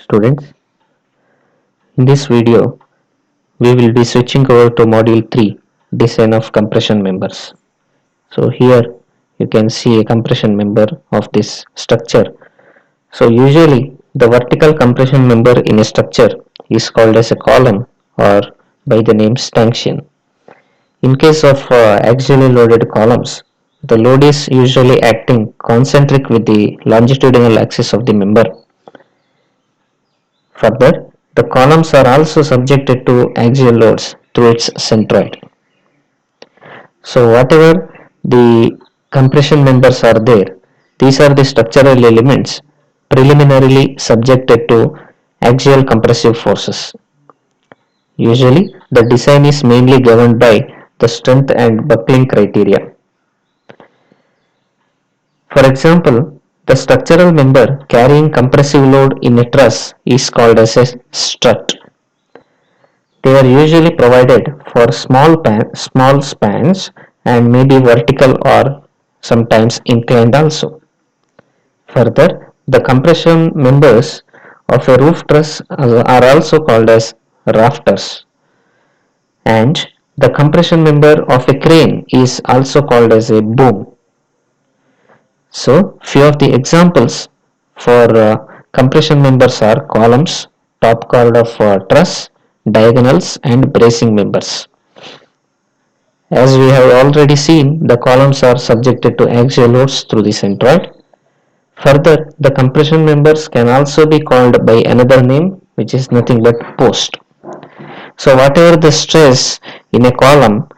Students, in this video, we will be switching over to Module 3, Design of Compression Members. So here you can see a compression member of this structure. So usually the vertical compression member in a structure is called as a column or by the name stanchion. In case of axially loaded columns, the load is usually acting concentric with the longitudinal axis of the member. Further, the columns are also subjected to axial loads through its centroid. So whatever the compression members are there, these are the structural elements preliminarily subjected to axial compressive forces. Usually, the design is mainly governed by the strength and buckling criteria. For example, the structural member carrying compressive load in a truss is called as a strut. They are usually provided for small spans and may be vertical or sometimes inclined also. Further, the compression members of a roof truss are also called as rafters, and the compression member of a crane is also called as a boom. So, few of the examples for compression members are columns, top chord of truss, diagonals, and bracing members. As we have already seen, the columns are subjected to axial loads through the centroid. Further, the compression members can also be called by another name, which is nothing but post. So whatever the stress in a column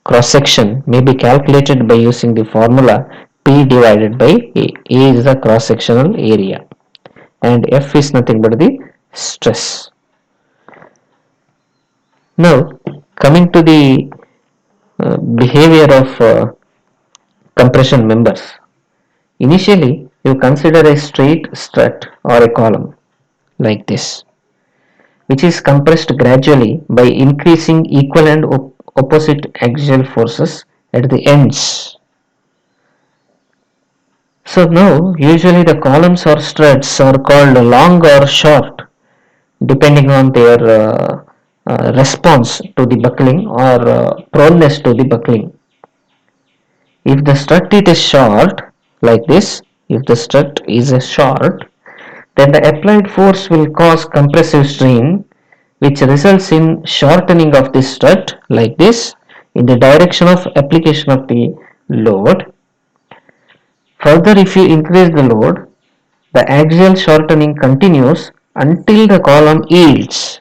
cross section may be calculated by using the formula P divided by A. A is the cross sectional area and F is nothing but the stress. Now coming to the behavior of compression members. Initially, you consider a straight strut or a column like this, which is compressed gradually by increasing equal and opposite axial forces at the ends. So now, usually the columns or struts are called long or short depending on their response to the buckling or proneness to the buckling. If the strut is short, like this, if the strut is short, then the applied force will cause compressive strain, which results in shortening of the strut like this in the direction of application of the load. Further, if you increase the load, the axial shortening continues until the column yields,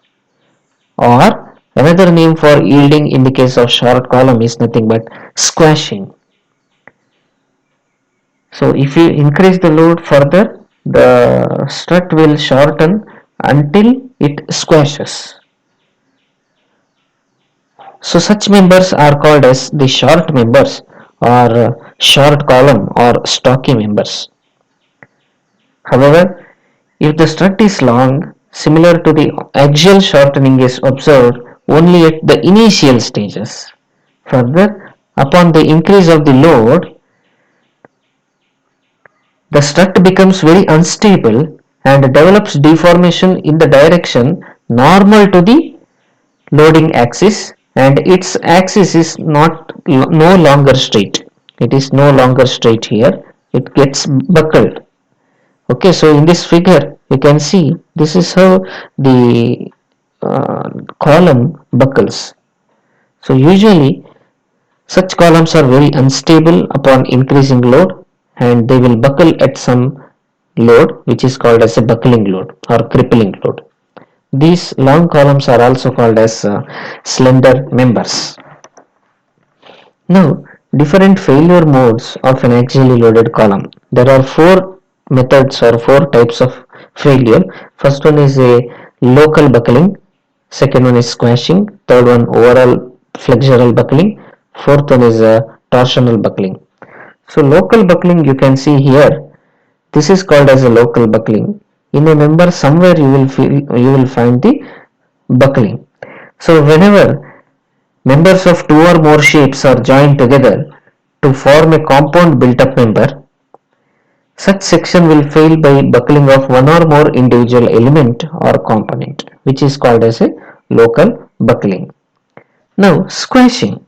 or another name for yielding in the case of short column is nothing but squashing. So if you increase the load further, the strut will shorten until it squashes. So such members are called as the short members or short column or stocky members. However, if the strut is long, similar to the axial shortening is observed only at the initial stages. Further, upon the increase of the load, the strut becomes very unstable and develops deformation in the direction normal to the loading axis, and its axis is no longer straight. It is no longer straight here. It gets buckled. Okay, so in this figure you can see this is how the column buckles. So usually such columns are very unstable upon increasing load and they will buckle at some load which is called as a buckling load or crippling load. These long columns are also called as slender members. Now, different failure modes of an axially loaded column. There are four methods or four types of failure. First one is a local buckling, second one is squashing, third one overall flexural buckling, fourth one is torsional buckling. So local buckling you can see here, this is called as a local buckling. In a member somewhere you will find the buckling. So whenever members of two or more shapes are joined together to form a compound built-up member, Such section will fail by buckling of one or more individual element or component, which is called as a local buckling. Now, squashing.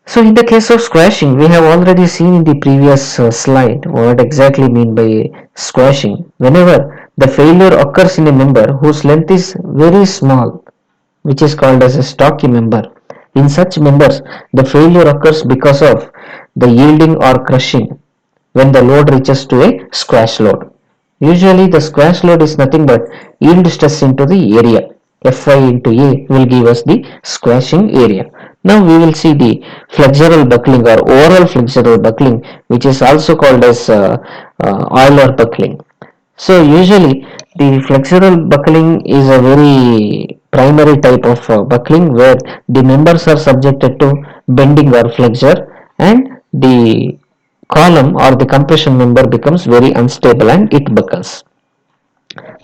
So in the case of squashing, we have already seen in the previous slide what exactly mean by squashing. Whenever the failure occurs in a member whose length is very small, which is called as a stocky member. In such members, the failure occurs because of the yielding or crushing when the load reaches to a squash load. Usually the squash load is nothing but yield stress into the area. Fy into A will give us the squashing area. Now we will see the flexural buckling or overall flexural buckling, which is also called as Euler buckling. So usually the flexural buckling is a very primary type of buckling where the members are subjected to bending or flexure, and the column or the compression member becomes very unstable and it buckles.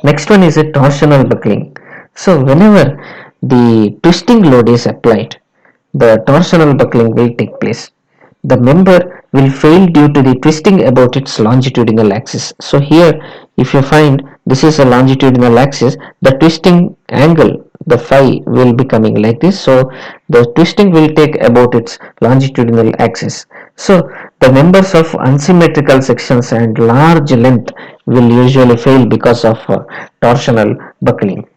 Next one is a torsional buckling. So whenever the twisting load is applied, the torsional buckling will take place. The member will fail due to the twisting about its longitudinal axis. So here, if you find this is a longitudinal axis, the twisting angle, the phi, will be coming like this. So the twisting will take about its longitudinal axis. So the members of unsymmetrical sections and large length will usually fail because of torsional buckling.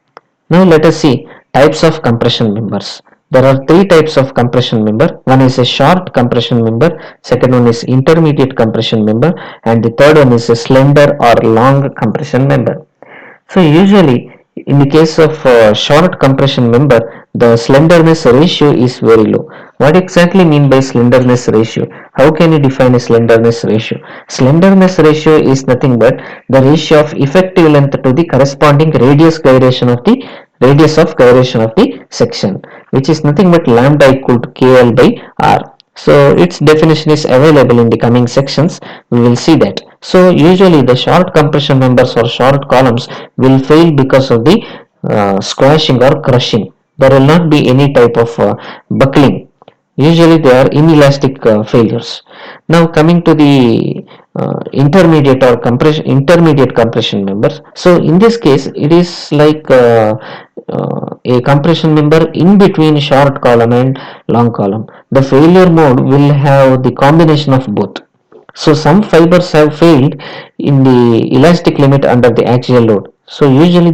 Now let us see types of compression members. There are three types of compression member. One is a short compression member, second one is intermediate compression member, and the third one is a slender or long compression member. So usually in the case of short compression member, the slenderness ratio is very low. What exactly mean by slenderness ratio? How can you define a slenderness ratio? Slenderness ratio is nothing but the ratio of effective length to the corresponding radius of gyration of the section, which is nothing but lambda equal to KL by R. So its definition is available in the coming sections. We will see that. So usually the short compression members or short columns will fail because of the squashing or crushing. There will not be any type of buckling. Usually they are inelastic failures. Now coming to the intermediate compression members. So in this case it is like a compression member in between short column and long column. The failure mode will have the combination of both. So some fibers have failed in the elastic limit under the axial load. So usually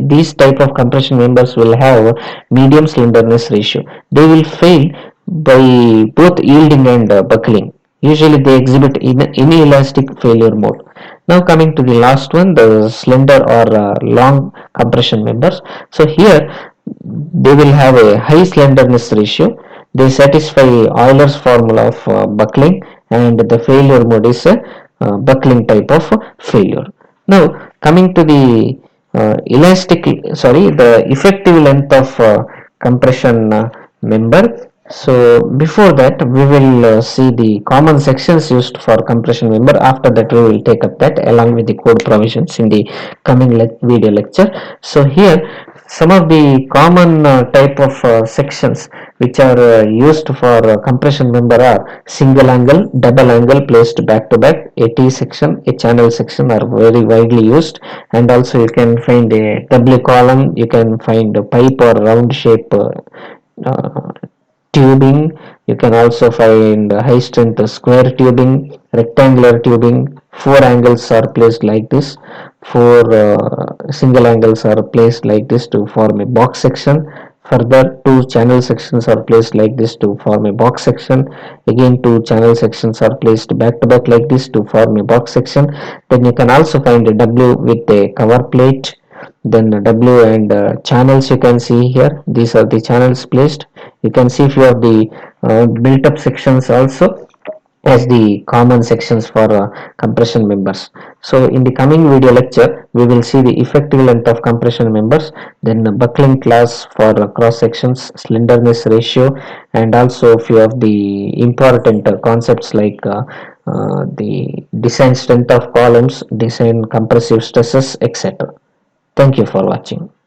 these type of compression members will have medium slenderness ratio. They will fail by both yielding and buckling. Usually they exhibit inelastic failure mode. Now coming to the last one, the slender or long compression members. So here they will have a high slenderness ratio. They satisfy Euler's formula of buckling, and the failure mode is a buckling type of failure. Now coming to the the effective length of compression member. So before that we will see the common sections used for compression member. After that we will take up that along with the code provisions in the coming video lecture. So here some of the common type of sections which are used for compression member are single angle, double angle placed back to back, a T section, a channel section are very widely used, and also you can find a W column, you can find a pipe or round shape uh, tubing. You can also find high strength square tubing, rectangular tubing. Four angles are placed like this. Four single angles are placed like this to form a box section. Further, two channel sections are placed like this to form a box section. Again, two channel sections are placed back to back like this to form a box section. Then you can also find a W with a cover plate. Then W and channels you can see here. These are the channels placed. You can see few of the built up sections also as the common sections for compression members. So in the coming video lecture we will see the effective length of compression members, then buckling class for cross sections, slenderness ratio, and also few of the important concepts like the design strength of columns, design compressive stresses, etc. Thank you for watching.